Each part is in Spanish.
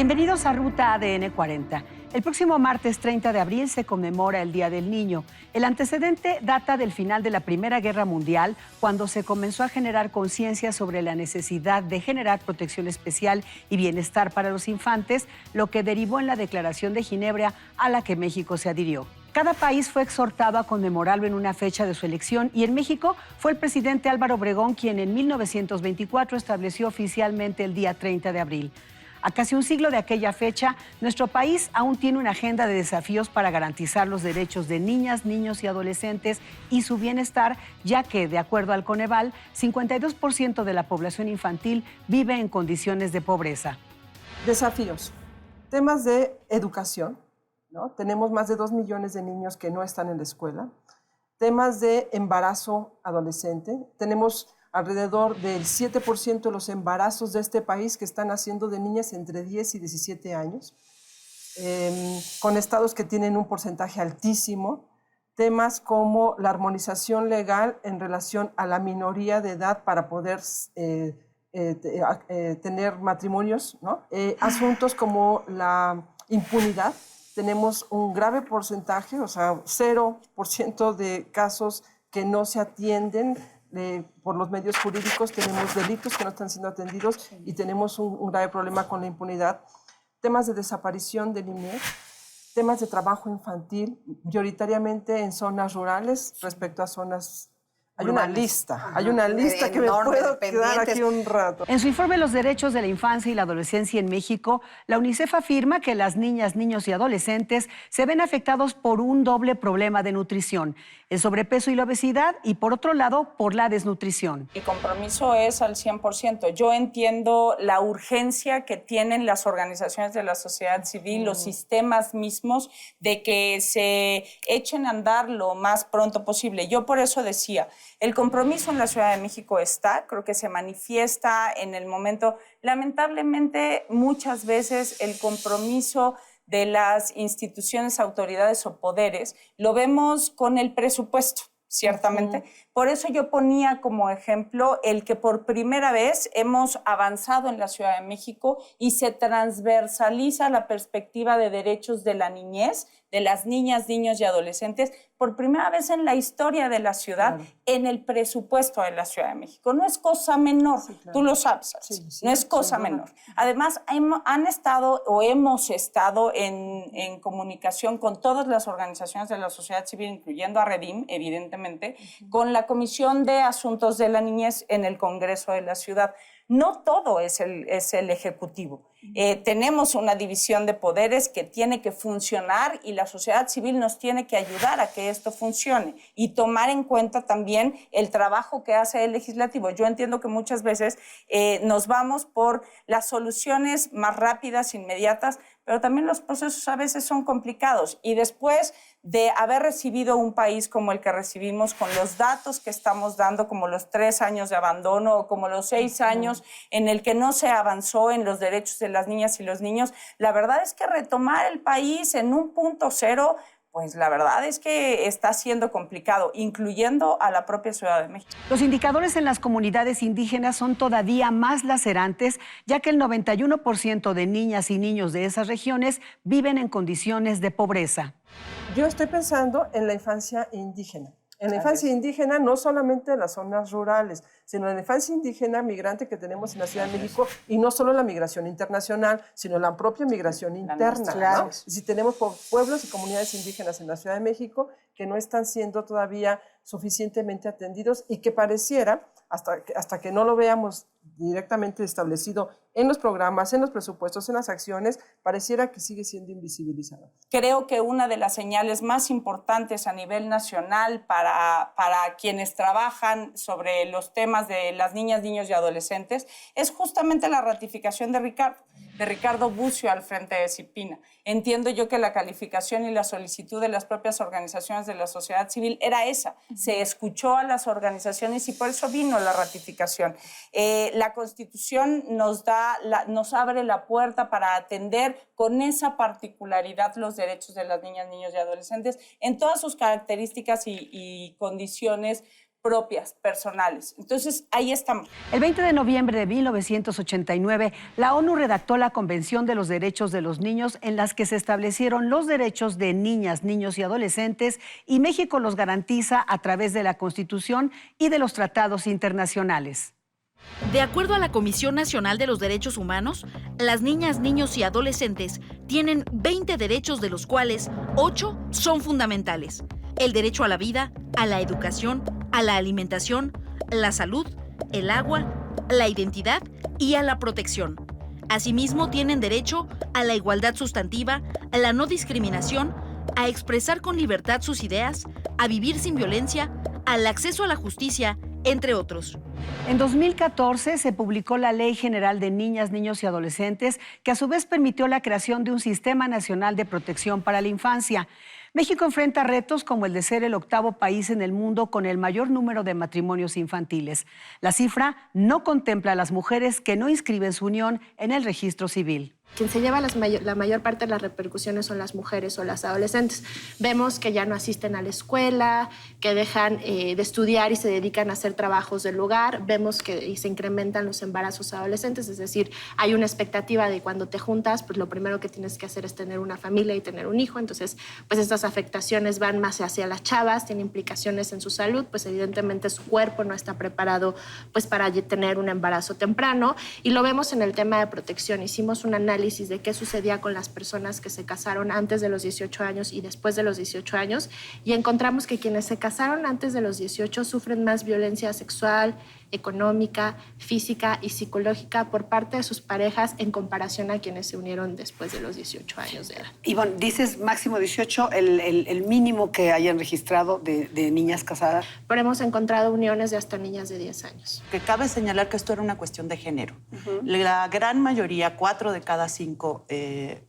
Bienvenidos a Ruta ADN 40. El próximo martes 30 de abril se conmemora el Día del Niño. El antecedente data del final de la Primera Guerra Mundial, cuando se comenzó a generar conciencia sobre la necesidad de generar protección especial y bienestar para los infantes, lo que derivó en la Declaración de Ginebra a la que México se adhirió. Cada país fue exhortado a conmemorarlo en una fecha de su elección y en México fue el presidente Álvaro Obregón quien en 1924 estableció oficialmente el día 30 de abril. A casi un siglo de aquella fecha, nuestro país aún tiene una agenda de desafíos para garantizar los derechos de niñas, niños y adolescentes y su bienestar, ya que, de acuerdo al Coneval, 52% de la población infantil vive en condiciones de pobreza. Desafíos. Temas de educación, ¿no? Tenemos más de 2 millones de niños que no están en la escuela. Temas de embarazo adolescente. Tenemos alrededor del 7% de los embarazos de este país que están haciendo de niñas entre 10 y 17 años, con estados que tienen un porcentaje altísimo. Temas como la armonización legal en relación a la minoría de edad para poder tener matrimonios, ¿no? Asuntos como la impunidad. Tenemos un grave porcentaje, o sea, 0% de casos que no se atienden por los medios jurídicos. Tenemos delitos que no están siendo atendidos y tenemos un grave problema con la impunidad. Temas de desaparición de niñez, temas de trabajo infantil, mayoritariamente en zonas rurales respecto a zonas. Hay una lista que me puedo quedar aquí un rato. En su informe Los derechos de la infancia y la adolescencia en México, la UNICEF afirma que las niñas, niños y adolescentes se ven afectados por un doble problema de nutrición, el sobrepeso y la obesidad, y por otro lado, por la desnutrición. Mi compromiso es al 100%. Yo entiendo la urgencia que tienen las organizaciones de la sociedad civil, los sistemas mismos, de que se echen a andar lo más pronto posible. Yo por eso decía, el compromiso en la Ciudad de México está, creo que se manifiesta en el momento. Lamentablemente, muchas veces el compromiso de las instituciones, autoridades o poderes lo vemos con el presupuesto, ciertamente. Por eso yo ponía como ejemplo el que por primera vez hemos avanzado en la Ciudad de México y se transversaliza la perspectiva de derechos de la niñez, de las niñas, niños y adolescentes, por primera vez en la historia de la ciudad, en el presupuesto de la Ciudad de México. No es cosa menor, tú lo sabes, no es cosa menor. Además, han estado o hemos estado en comunicación con todas las organizaciones de la sociedad civil, incluyendo a Redim, evidentemente, con la Comisión de Asuntos de la Niñez en el Congreso de la Ciudad. No todo es el Ejecutivo. Tenemos una división de poderes que tiene que funcionar y la sociedad civil nos tiene que ayudar a que esto funcione y tomar en cuenta también el trabajo que hace el legislativo. Yo entiendo que muchas veces nos vamos por las soluciones más rápidas, inmediatas, pero también los procesos a veces son complicados. Y después de haber recibido un país como el que recibimos, con los datos que estamos dando, como los 3 años de abandono o como los 6 años en el que no se avanzó en los derechos de las niñas y los niños, la verdad es que retomar el país en un punto cero, pues la verdad es que está siendo complicado, incluyendo a la propia Ciudad de México. Los indicadores en las comunidades indígenas son todavía más lacerantes, ya que el 91% de niñas y niños de esas regiones viven en condiciones de pobreza. Yo estoy pensando en la infancia indígena. En la infancia indígena, no solamente en las zonas rurales, sino en la infancia indígena migrante que tenemos en la Ciudad de México, y no solo la migración internacional, sino la propia migración interna. Claro. ¿No? Si tenemos pueblos y comunidades indígenas en la Ciudad de México que no están siendo todavía suficientemente atendidos y que pareciera, hasta que no lo veamos directamente establecido en los programas, en los presupuestos, en las acciones, pareciera que sigue siendo invisibilizado. Creo que una de las señales más importantes a nivel nacional para quienes trabajan sobre los temas de las niñas, niños y adolescentes es justamente la ratificación de Ricardo Bucio al frente de CIPINA. Entiendo yo que la calificación y la solicitud de las propias organizaciones de la sociedad civil era esa. Se escuchó a las organizaciones y por eso vino la ratificación. La Constitución nos abre la puerta para atender con esa particularidad los derechos de las niñas, niños y adolescentes en todas sus características y condiciones propias, personales. Entonces, ahí estamos. El 20 de noviembre de 1989, la ONU redactó la Convención de los Derechos de los Niños, en las que se establecieron los derechos de niñas, niños y adolescentes, y México los garantiza a través de la Constitución y de los tratados internacionales. De acuerdo a la Comisión Nacional de los Derechos Humanos, las niñas, niños y adolescentes tienen 20 derechos, de los cuales 8 son fundamentales: el derecho a la vida, a la educación, a la alimentación, la salud, el agua, la identidad y a la protección. Asimismo, tienen derecho a la igualdad sustantiva, a la no discriminación, a expresar con libertad sus ideas, a vivir sin violencia, al acceso a la justicia, entre otros. En 2014 se publicó la Ley General de Niñas, Niños y Adolescentes, que a su vez permitió la creación de un Sistema Nacional de Protección para la Infancia. México enfrenta retos como el de ser el 8º país en el mundo con el mayor número de matrimonios infantiles. La cifra no contempla a las mujeres que no inscriben su unión en el registro civil. Quien se lleva la mayor parte de las repercusiones son las mujeres o las adolescentes. Vemos que ya no asisten a la escuela, que dejan de estudiar y se dedican a hacer trabajos del hogar. Vemos que se incrementan los embarazos adolescentes, es decir, hay una expectativa de cuando te juntas, pues lo primero que tienes que hacer es tener una familia y tener un hijo. Entonces, pues estas afectaciones van más hacia las chavas, tienen implicaciones en su salud, pues evidentemente su cuerpo no está preparado pues para tener un embarazo temprano. Y lo vemos en el tema de protección. Hicimos un análisis de qué sucedía con las personas que se casaron antes de los 18 años y después de los 18 años, y encontramos que quienes se casaron antes de los 18 sufren más violencia sexual, económica, física y psicológica por parte de sus parejas en comparación a quienes se unieron después de los 18 años de edad. Ivonne, dices máximo 18, el mínimo que hayan registrado de niñas casadas. Pero hemos encontrado uniones de hasta niñas de 10 años. Que cabe señalar que esto era una cuestión de género. La gran mayoría, 4 de cada 5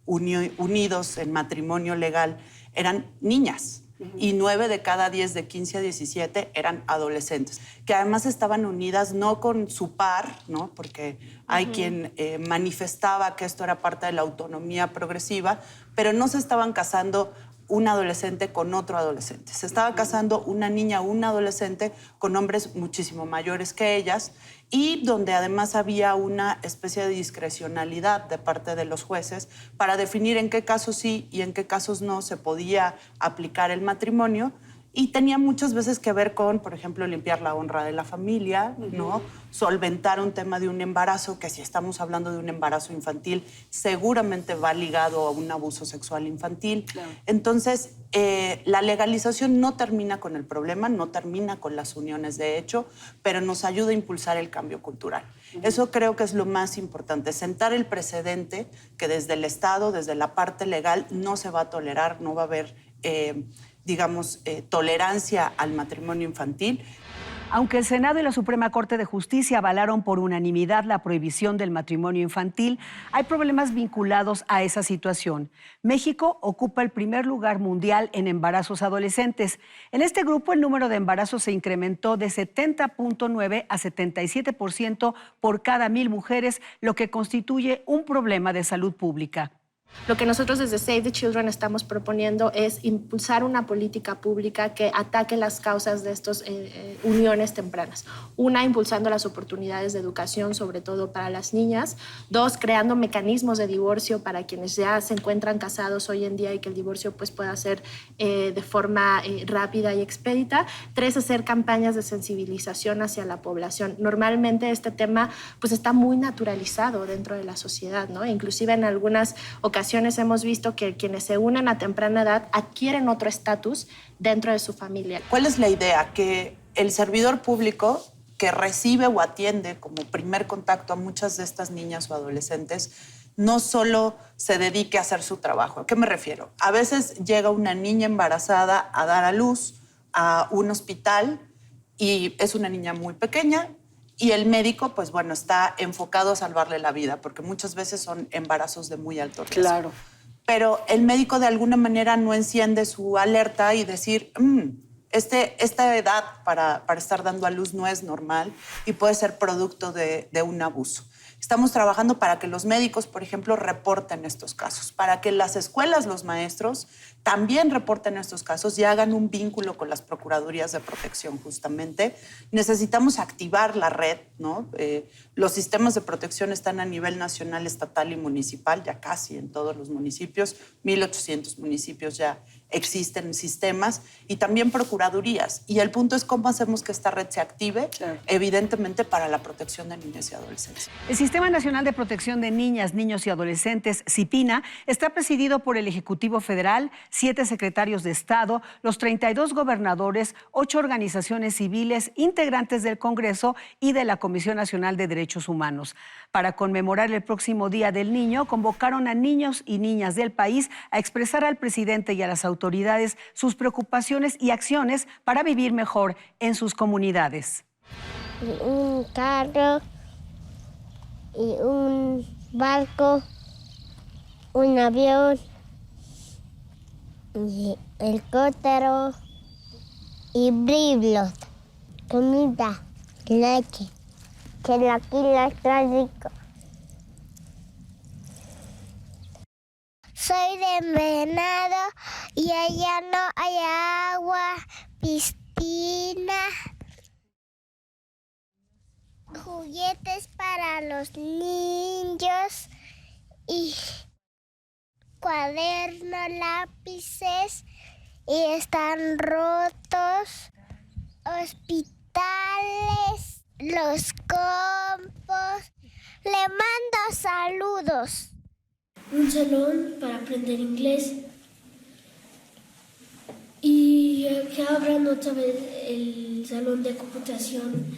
unidos en matrimonio legal, eran niñas. Y 9 de cada 10 de 15 a 17 eran adolescentes, que además estaban unidas no con su par, ¿no? Porque hay quien manifestaba que esto era parte de la autonomía progresiva, pero no se estaban casando un adolescente con otro adolescente. Se estaba casando una niña o un adolescente con hombres muchísimo mayores que ellas, y donde además había una especie de discrecionalidad de parte de los jueces para definir en qué casos sí y en qué casos no se podía aplicar el matrimonio. Y tenía muchas veces que ver con, por ejemplo, limpiar la honra de la familia, ¿no? Solventar un tema de un embarazo, que si estamos hablando de un embarazo infantil, seguramente va ligado a un abuso sexual infantil. Claro. Entonces, la legalización no termina con el problema, no termina con las uniones de hecho, pero nos ayuda a impulsar el cambio cultural. Eso creo que es lo más importante, sentar el precedente que desde el Estado, desde la parte legal, no se va a tolerar, no va a haber tolerancia al matrimonio infantil. Aunque el Senado y la Suprema Corte de Justicia avalaron por unanimidad la prohibición del matrimonio infantil, hay problemas vinculados a esa situación. México ocupa el primer lugar mundial en embarazos adolescentes. En este grupo, el número de embarazos se incrementó de 70.9 a 77% por cada 1,000 mujeres, lo que constituye un problema de salud pública. Lo que nosotros desde Save the Children estamos proponiendo es impulsar una política pública que ataque las causas de estas uniones tempranas. Una, impulsando las oportunidades de educación, sobre todo para las niñas. 2, creando mecanismos de divorcio para quienes ya se encuentran casados hoy en día y que el divorcio pues, pueda ser de forma rápida y expedita. 3, hacer campañas de sensibilización hacia la población. Normalmente este tema pues, está muy naturalizado dentro de la sociedad, ¿no? Inclusive en algunas ocasiones hemos visto que quienes se unen a temprana edad adquieren otro estatus dentro de su familia. ¿Cuál es la idea? Que el servidor público que recibe o atiende como primer contacto a muchas de estas niñas o adolescentes no solo se dedique a hacer su trabajo. ¿A qué me refiero? A veces llega una niña embarazada a dar a luz a un hospital y es una niña muy pequeña, y el médico, pues bueno, está enfocado a salvarle la vida, porque muchas veces son embarazos de muy alto riesgo. Claro. Pero el médico de alguna manera no enciende su alerta y decir, esta edad para estar dando a luz no es normal y puede ser producto de un abuso. Estamos trabajando para que los médicos, por ejemplo, reporten estos casos, para que las escuelas, los maestros, también reporten estos casos y hagan un vínculo con las procuradurías de protección, justamente. Necesitamos activar la red, ¿no? Los sistemas de protección están a nivel nacional, estatal y municipal, ya casi en todos los municipios. 1,800 municipios ya existen sistemas y también procuradurías. Y el punto es cómo hacemos que esta red se active, evidentemente, para la protección de niñas y adolescentes. El Sistema Nacional de Protección de Niñas, Niños y Adolescentes, CIPINA, está presidido por el Ejecutivo Federal, 7 secretarios de Estado, los 32 gobernadores, 8 organizaciones civiles, integrantes del Congreso y de la Comisión Nacional de Derechos Humanos. Para conmemorar el próximo Día del Niño, convocaron a niños y niñas del país a expresar al presidente y a las autoridades sus preocupaciones y acciones para vivir mejor en sus comunidades. Un carro y un barco, un avión, y helicóptero y libros, comida, leche, que aquí la está rico. Soy de Venado y allá no hay agua, piscina, juguetes para los niños y cuadernos, lápices y están rotos, hospitales, los campos. Le mando saludos. Un salón para aprender inglés y que abran otra vez el salón de computación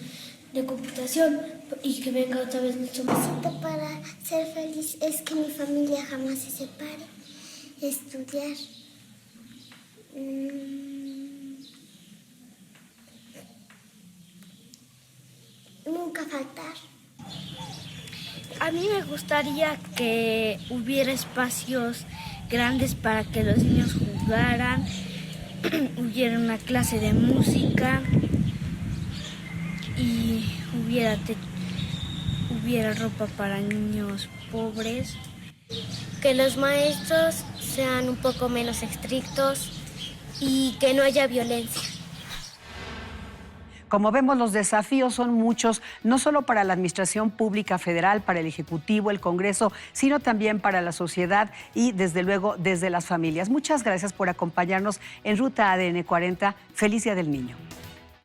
y que venga otra vez nuestro maestro. Para ser feliz es que mi familia jamás se separe, estudiar, nunca faltar. A mí me gustaría que hubiera espacios grandes para que los niños jugaran, hubiera una clase de música y hubiera ropa para niños pobres. Que los maestros sean un poco menos estrictos y que no haya violencia. Como vemos, los desafíos son muchos, no solo para la Administración Pública Federal, para el Ejecutivo, el Congreso, sino también para la sociedad y, desde luego, desde las familias. Muchas gracias por acompañarnos en Ruta ADN 40. Feliz Día del Niño.